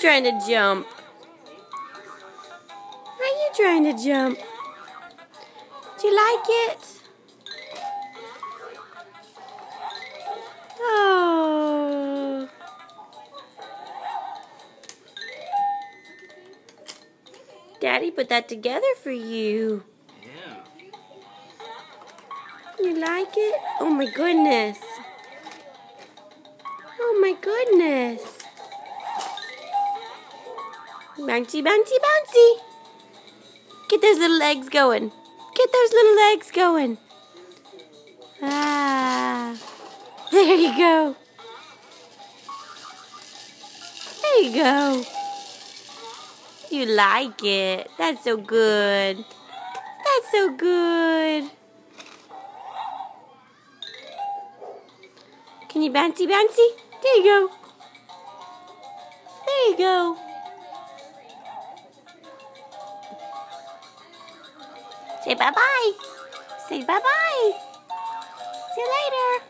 trying to jump? Are you trying to jump? Do you like it? Oh. Daddy put that together for you. Yeah. You like it? Oh my goodness. Oh my goodness. Bouncy, bouncy, bouncy. Get those little legs going. Get those little legs going. Ah. There you go. There you go. You like it. That's so good. That's so good. Can you bouncy, bouncy? There you go. There you go. Say bye-bye. Say bye-bye. See you later.